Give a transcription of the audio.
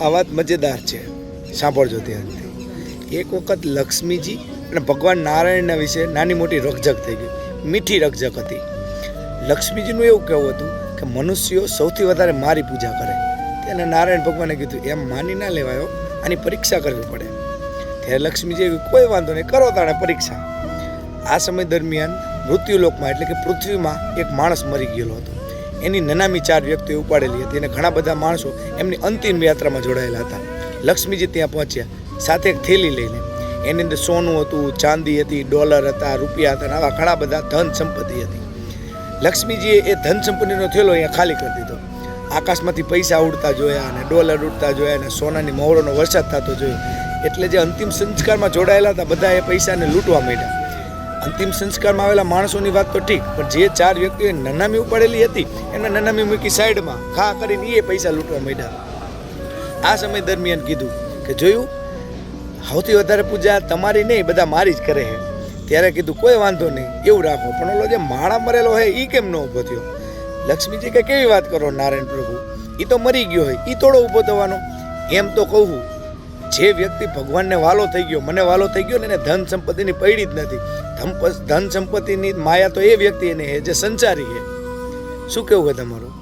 આ વાત મજેદાર છે, સાંભળજો ધ્યાનથી. એક વખત લક્ષ્મીજી અને ભગવાન નારાયણના વિશે નાની મોટી રકઝક થઈ ગઈ, મીઠી રકઝક હતી. લક્ષ્મીજીનું એવું કહેવું હતું કે મનુષ્યો સૌથી વધારે મારી પૂજા કરે. તેને નારાયણ ભગવાને કીધું એમ માની ના લેવાયો, આની પરીક્ષા કરવી પડે. ત્યારે લક્ષ્મીજી કોઈ વાંધો નહીં, કરો તાણે પરીક્ષા. આ સમય દરમિયાન મૃત્યુલોકમાં એટલે કે પૃથ્વીમાં એક માણસ મરી ગયેલો હતો. એની નનામી 4 વ્યક્તિઓ ઉપાડેલી હતી અને ઘણા બધા માણસો એમની અંતિમ યાત્રામાં જોડાયેલા હતા. લક્ષ્મીજી ત્યાં પહોંચ્યા સાથે એક થેલી લઈને. એની અંદર સોનું હતું, ચાંદી હતી, ડોલર હતા, રૂપિયા હતા, આવા ઘણા બધા ધન સંપત્તિ હતી. લક્ષ્મીજીએ એ ધન સંપત્તિનો થેલો અહીંયા ખાલી કરી દીધો. આકાશમાંથી પૈસા ઉડતા જોયા અને ડોલર ઉડતા જોયા અને સોનાની મહોરોનો વરસાદ થતો જોયો. એટલે જે અંતિમ સંસ્કારમાં જોડાયેલા હતા બધા એ પૈસાને લૂંટવા માંડ્યા. અંતિમ સંસ્કારમાં આવેલા માણસોની વાત તો ઠીક, પણ જે 4 વ્યક્તિઓએ નનામી ઉપાડેલી હતી એમને નનામી મૂકી સાઈડમાં ખા કરીને એ પૈસા લૂંટવા માંડ્યા. આ સમય દરમિયાન કીધું કે જોયું, સૌથી વધારે પૂજા તમારી નહીં, બધા મારી જ કરે છે. ત્યારે કીધું કોઈ વાંધો નહીં, એવું રાખો, પણ ઓલો જે માણા મરેલો હોય એ કેમ ન ઊભો થયો? લક્ષ્મીજી કે કેવી વાત કરો નારાયણ પ્રભુ, એ તો મરી ગયો હોય, એ થોડો ઊભો થવાનો? એમ તો કહું, જે વ્યક્તિ ભગવાનને વાલો થઈ ગયો, મને વાલો થઈ ગયો ને એને ધન સંપત્તિની પડી જ નથી. ધન સંપત્તિની માયા તો એ વ્યક્તિ એને જે સંસારી છે. શું કેવું છે તમારું?